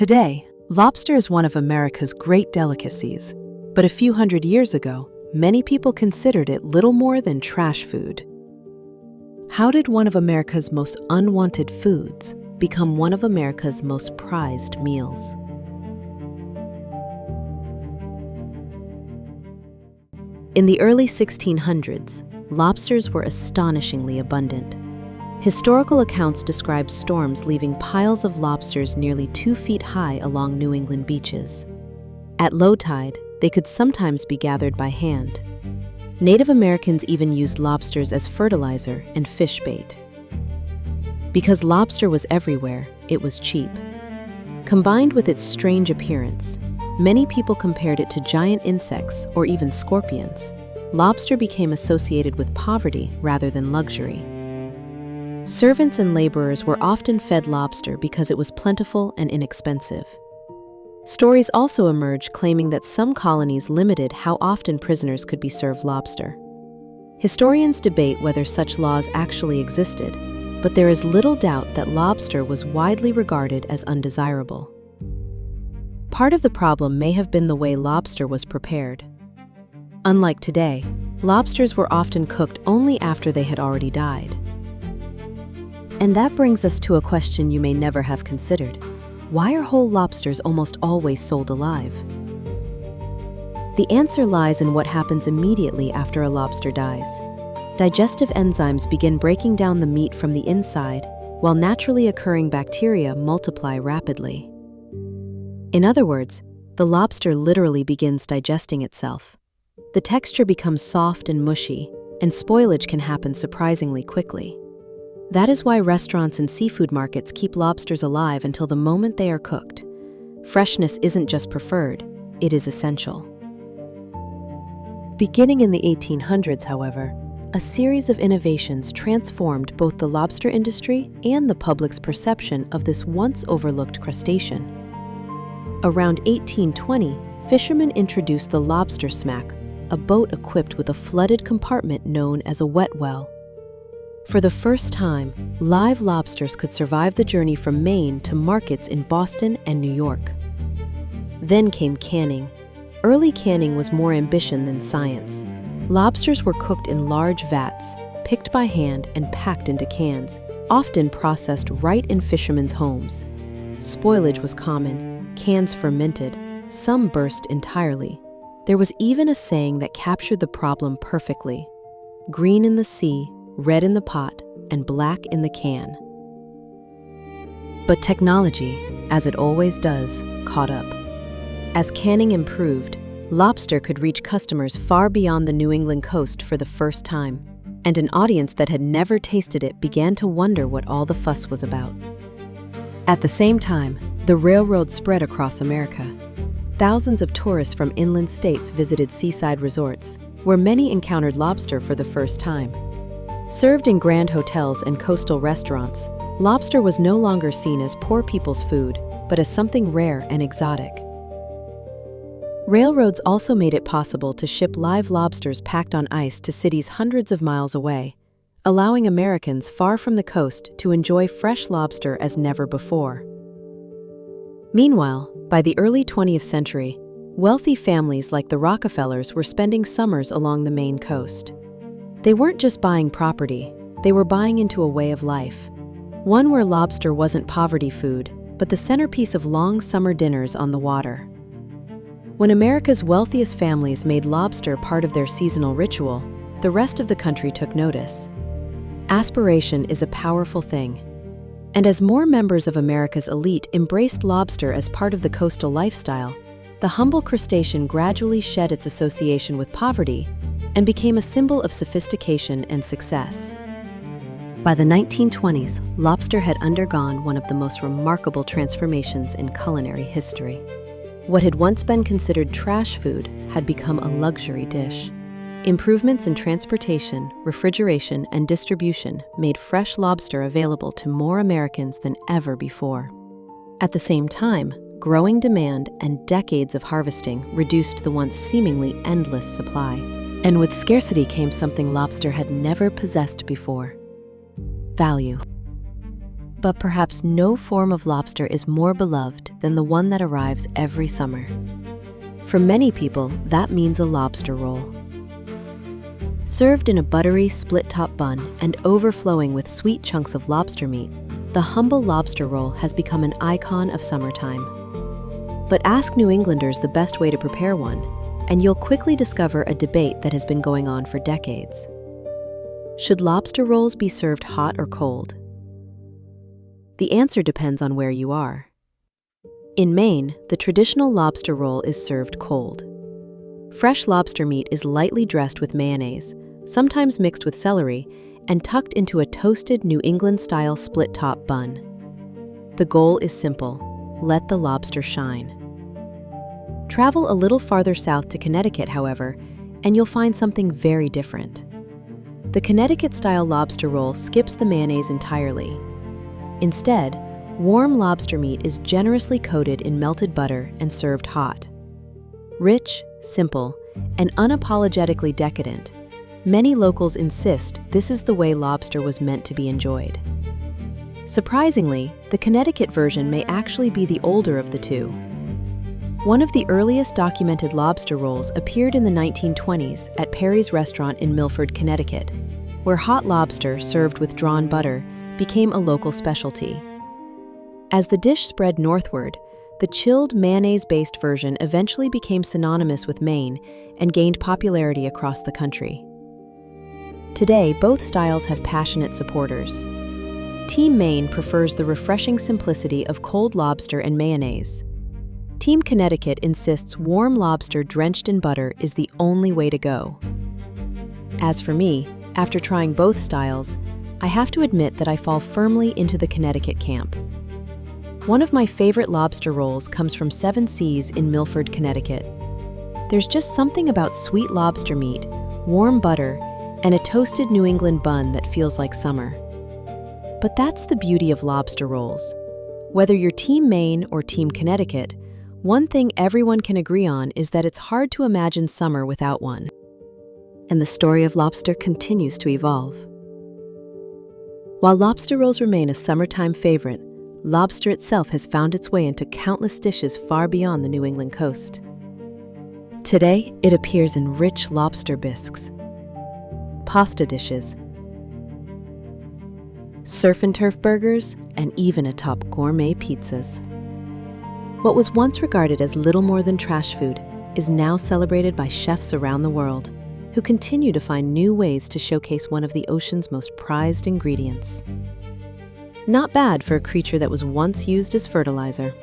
Today, lobster is one of America's great delicacies, but a few hundred years ago, many people considered it little more than trash food. How did one of America's most unwanted foods become one of America's most prized meals? In the early 1600s, lobsters were astonishingly abundant. Historical accounts describe storms leaving piles of lobsters nearly 2 feet high along New England beaches. At low tide, they could sometimes be gathered by hand. Native Americans even used lobsters as fertilizer and fish bait. Because lobster was everywhere, it was cheap. Combined with its strange appearance, many people compared it to giant insects or even scorpions. Lobster became associated with poverty rather than luxury. Servants and laborers were often fed lobster because it was plentiful and inexpensive. Stories also emerged claiming that some colonies limited how often prisoners could be served lobster. Historians debate whether such laws actually existed, but there is little doubt that lobster was widely regarded as undesirable. Part of the problem may have been the way lobster was prepared. Unlike today, lobsters were often cooked only after they had already died. And that brings us to a question you may never have considered. Why are whole lobsters almost always sold alive? The answer lies in what happens immediately after a lobster dies. Digestive enzymes begin breaking down the meat from the inside, while naturally occurring bacteria multiply rapidly. In other words, the lobster literally begins digesting itself. The texture becomes soft and mushy, and spoilage can happen surprisingly quickly. That is why restaurants and seafood markets keep lobsters alive until the moment they are cooked. Freshness isn't just preferred, it is essential. Beginning in the 1800s, however, a series of innovations transformed both the lobster industry and the public's perception of this once overlooked crustacean. Around 1820, fishermen introduced the lobster smack, a boat equipped with a flooded compartment known as a wet well. For the first time, live lobsters could survive the journey from Maine to markets in Boston and New York. Then came canning. Early canning was more ambition than science. Lobsters were cooked in large vats, picked by hand and packed into cans, often processed right in fishermen's homes. Spoilage was common, cans fermented, some burst entirely. There was even a saying that captured the problem perfectly: green in the sea, red in the pot, and black in the can. But technology, as it always does, caught up. As canning improved, lobster could reach customers far beyond the New England coast for the first time, and an audience that had never tasted it began to wonder what all the fuss was about. At the same time, the railroad spread across America. Thousands of tourists from inland states visited seaside resorts, where many encountered lobster for the first time. Served in grand hotels and coastal restaurants, lobster was no longer seen as poor people's food, but as something rare and exotic. Railroads also made it possible to ship live lobsters packed on ice to cities hundreds of miles away, allowing Americans far from the coast to enjoy fresh lobster as never before. Meanwhile, by the early 20th century, wealthy families like the Rockefellers were spending summers along the Maine coast. They weren't just buying property, they were buying into a way of life. One where lobster wasn't poverty food, but the centerpiece of long summer dinners on the water. When America's wealthiest families made lobster part of their seasonal ritual, the rest of the country took notice. Aspiration is a powerful thing. And as more members of America's elite embraced lobster as part of the coastal lifestyle, the humble crustacean gradually shed its association with poverty and became a symbol of sophistication and success. By the 1920s, lobster had undergone one of the most remarkable transformations in culinary history. What had once been considered trash food had become a luxury dish. Improvements in transportation, refrigeration, and distribution made fresh lobster available to more Americans than ever before. At the same time, growing demand and decades of harvesting reduced the once seemingly endless supply. And with scarcity came something lobster had never possessed before: value. But perhaps no form of lobster is more beloved than the one that arrives every summer. For many people, that means a lobster roll. Served in a buttery, split-top bun and overflowing with sweet chunks of lobster meat, the humble lobster roll has become an icon of summertime. But ask New Englanders the best way to prepare one, and you'll quickly discover a debate that has been going on for decades. Should lobster rolls be served hot or cold? The answer depends on where you are. In Maine, the traditional lobster roll is served cold. Fresh lobster meat is lightly dressed with mayonnaise, sometimes mixed with celery, and tucked into a toasted New England-style split-top bun. The goal is simple: let the lobster shine. Travel a little farther south to Connecticut, however, and you'll find something very different. The Connecticut-style lobster roll skips the mayonnaise entirely. Instead, warm lobster meat is generously coated in melted butter and served hot. Rich, simple, and unapologetically decadent, many locals insist this is the way lobster was meant to be enjoyed. Surprisingly, the Connecticut version may actually be the older of the two. One of the earliest documented lobster rolls appeared in the 1920s at Perry's restaurant in Milford, Connecticut, where hot lobster served with drawn butter became a local specialty. As the dish spread northward, the chilled mayonnaise-based version eventually became synonymous with Maine and gained popularity across the country. Today, both styles have passionate supporters. Team Maine prefers the refreshing simplicity of cold lobster and mayonnaise. Team Connecticut insists warm lobster drenched in butter is the only way to go. As for me, after trying both styles, I have to admit that I fall firmly into the Connecticut camp. One of my favorite lobster rolls comes from Seven Seas in Milford, Connecticut. There's just something about sweet lobster meat, warm butter, and a toasted New England bun that feels like summer. But that's the beauty of lobster rolls. Whether you're Team Maine or Team Connecticut, one thing everyone can agree on is that it's hard to imagine summer without one. And the story of lobster continues to evolve. While lobster rolls remain a summertime favorite, lobster itself has found its way into countless dishes far beyond the New England coast. Today, it appears in rich lobster bisques, pasta dishes, surf and turf burgers, and even atop gourmet pizzas. What was once regarded as little more than trash food is now celebrated by chefs around the world, who continue to find new ways to showcase one of the ocean's most prized ingredients. Not bad for a creature that was once used as fertilizer.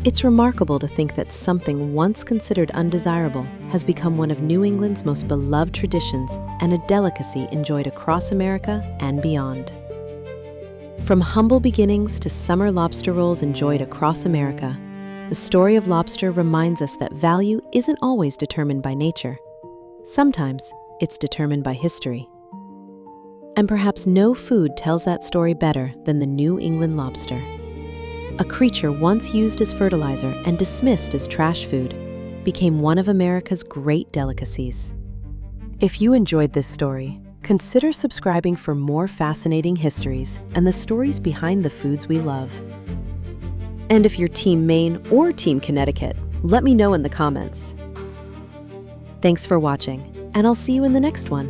It's remarkable to think that something once considered undesirable has become one of New England's most beloved traditions and a delicacy enjoyed across America and beyond. From humble beginnings to summer lobster rolls enjoyed across America, the story of lobster reminds us that value isn't always determined by nature. Sometimes it's determined by history. And perhaps no food tells that story better than the New England lobster. A creature once used as fertilizer and dismissed as trash food became one of America's great delicacies. If you enjoyed this story, consider subscribing for more fascinating histories and the stories behind the foods we love. And if you're Team Maine or Team Connecticut, let me know in the comments. Thanks for watching, and I'll see you in the next one.